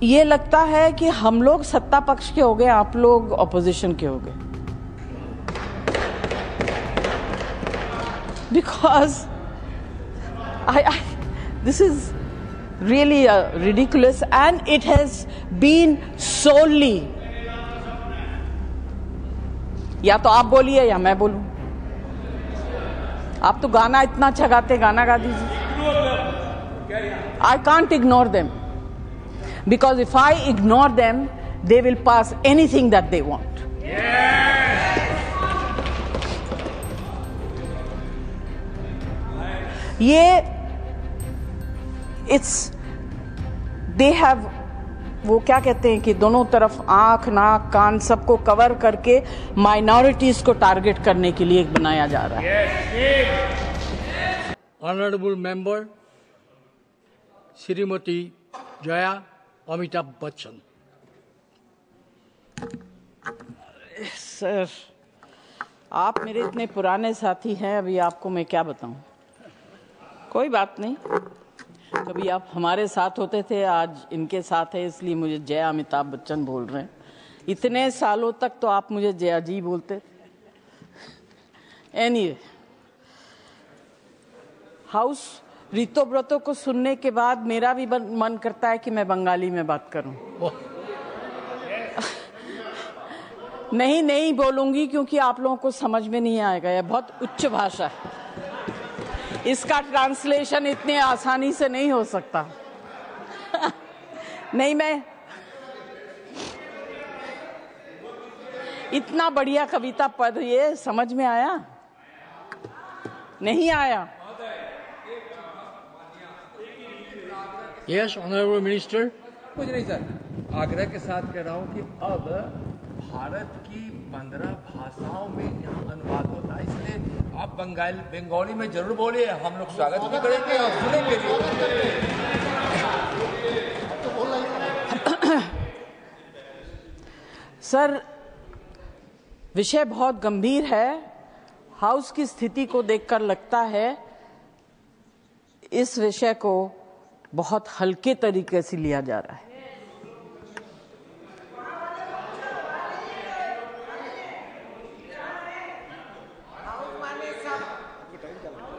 ये लगता है कि हम लोग सत्ता पक्ष के हो गए, आप लोग ऑपोजिशन के हो गए, because this is really ridiculous and it has been solely, या तो आप बोलिए या मैं बोलूं। आप तो गाना इतना अच्छा गाते, गाना गा दीजिए। I can't ignore them because if I ignore them they will pass anything that they want. they have, वो क्या कहते हैं कि दोनों तरफ आंख नाक कान सबको कवर करके माइनॉरिटीज को टारगेट करने के लिए बनाया जा रहा है। Honourable member Shrimati Jaya Amitabh Bachchan. Sir, आप मेरे इतने पुराने साथी हैं, अभी आपको मैं क्या बताऊं। कोई बात नहीं, कभी आप हमारे साथ होते थे, आज इनके साथ है, इसलिए मुझे जया अमिताभ बच्चन बोल रहे हैं। इतने सालों तक तो आप मुझे जया जी बोलते थे। एनीवे, हाउस ऋतुव्रतों को सुनने के बाद मेरा भी मन करता है कि मैं बंगाली में बात करूं। नहीं बोलूंगी क्योंकि आप लोगों को समझ में नहीं आएगा, यह बहुत उच्च भाषा है, इसका ट्रांसलेशन इतने आसानी से नहीं हो सकता। नहीं, मैं इतना बढ़िया कविता पढ़, ये समझ में आया नहीं आया? Yes honourable minister. कुछ नहीं सर, आग्रह के साथ कह रहा हूँ कि अब भारत की 15 भाषाओं में यहाँ अनुवाद होता है, इसलिए आप बंगाली में जरूर बोलिए, हम लोग स्वागत भी करेंगे और सुनेंगे भी। सर, विषय बहुत गंभीर है। हाउस की स्थिति को देखकर लगता है इस विषय को बहुत हल्के तरीके से लिया जा रहा है।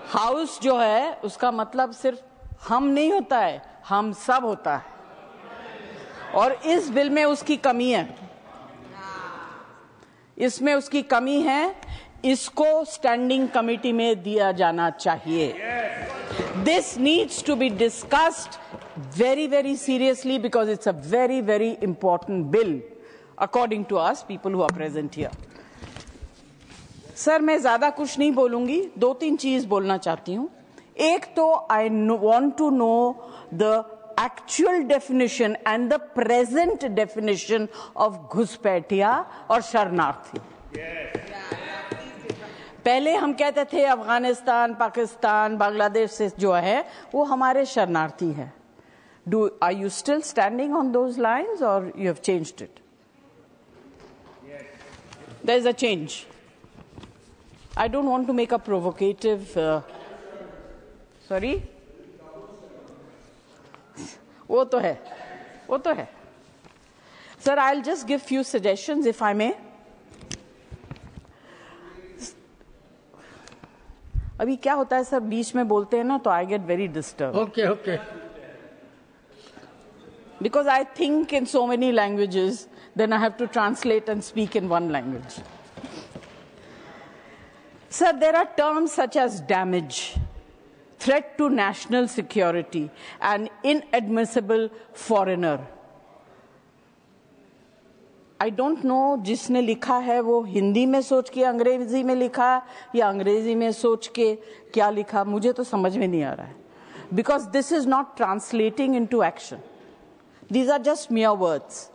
हाउस जो है उसका मतलब सिर्फ हम नहीं होता है, हम सब होता है, और इस बिल में उसकी कमी है, इसमें उसकी कमी है। इसको स्टैंडिंग कमेटी में दिया जाना चाहिए। This needs to be discussed very, very seriously because it's a very, very important bill according to us, people who are present here. Sir, मैं ज्यादा कुछ नहीं बोलूंगी, 2-3 चीज बोलना चाहती हूं। एक तो I want to know the actual definition and the present definition of घुसपैठिया और शरणार्थी। पहले हम कहते थे अफगानिस्तान, पाकिस्तान, बांग्लादेश से जो है वो हमारे शरणार्थी हैं। Are you still standing on those lines or you have changed it? There is a change. I don't want to make a provocative. Sorry? वो तो है। Sir, I'll just give few suggestions if I may. अभी क्या होता है sir, बीच में बोलते हैं ना तो I get very disturb. Okay. Because I think in so many languages, then I have to translate and speak in one language. Sir, there are terms such as damage, threat to national security, and inadmissible foreigner. I don't know जिसने लिखा है वो हिंदी में सोच के अंग्रेजी में लिखा या अंग्रेजी में सोच के क्या लिखा, मुझे तो समझ में नहीं आ रहा है। Because this is not translating into action. These are just mere words.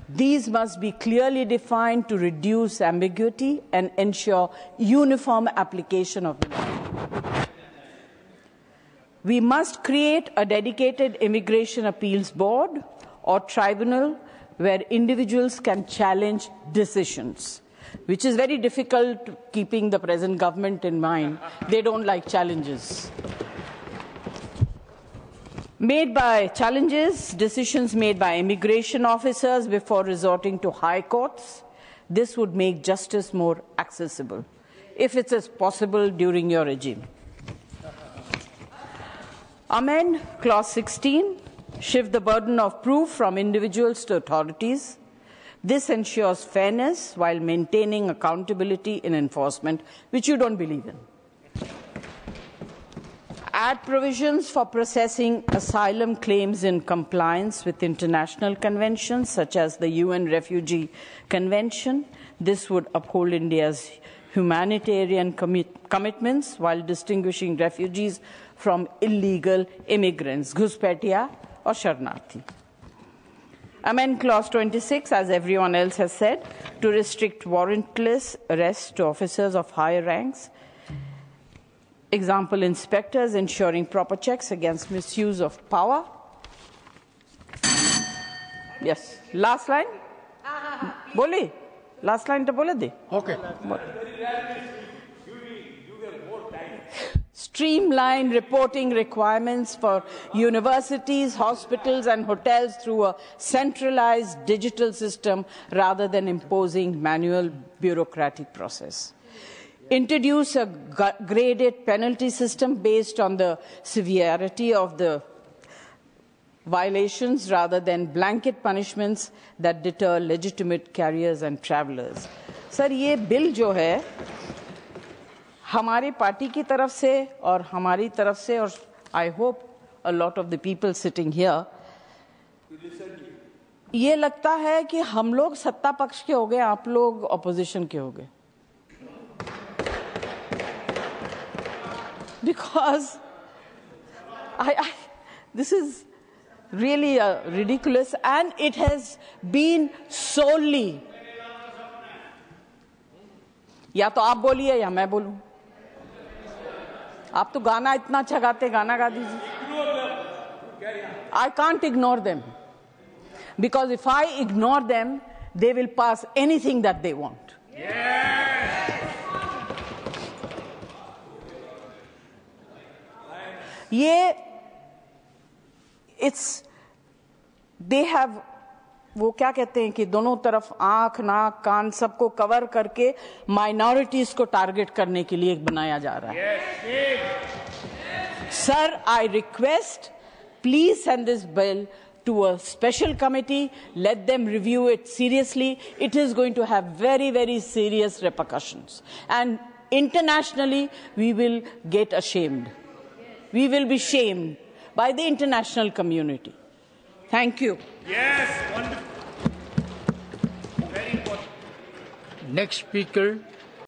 These must be clearly defined to reduce ambiguity and ensure uniform application of the law. We must create a dedicated immigration appeals board or tribunal where individuals can challenge decisions, which is very difficult keeping the present government in mind. They don't like challenges. Decisions made by immigration officers before resorting to high courts. This would make justice more accessible, if it is possible during your regime. Amend Clause 16, shift the burden of proof from individuals to authorities. This ensures fairness while maintaining accountability in enforcement, which you don't believe in. Add provisions for processing asylum claims in compliance with international conventions, such as the UN Refugee Convention. This would uphold India's humanitarian commitments while distinguishing refugees from illegal immigrants, Ghuspaitiya or Sharnarthi. Amend Clause 26, as everyone else has said, to restrict warrantless arrests to officers of higher ranks. Example, inspectors ensuring proper checks against misuse of power. Yes. Last line? Boli? Last line to bole de? Okay. Streamline reporting requirements for universities, hospitals, and hotels through a centralized digital system rather than imposing manual bureaucratic process. Introduce a graded penalty system based on the severity of the violations rather than blanket punishments that deter legitimate carriers and travelers. Sir, ये bill जो है हमारे party की तरफ से और हमारी तरफ से और I hope a lot of the people sitting here, ये लगता है कि हम लोग सत्ता पक्ष के हो गए, आप लोग ऑपोजिशन के हो गए. Because this is really ridiculous, and it has been solely. या तो आप बोलिए या मैं बोलूं. आप तो गाना इतना अच्छा गाते, गाना गा दीजिए. I can't ignore them, because if I ignore them, they will pass anything that they want. They have, वो क्या कहते हैं कि दोनों तरफ आंख, नाक, कान सबको कवर करके माइनॉरिटीज को टारगेट करने के लिए बनाया जा रहा है. Sir, I request, please send this bill to a special committee. Let them review it seriously. It is going to have very, very serious repercussions. And internationally, we will get ashamed. We will be shamed by the international community. Thank you. Yes, wonderful. Very important. Next speaker,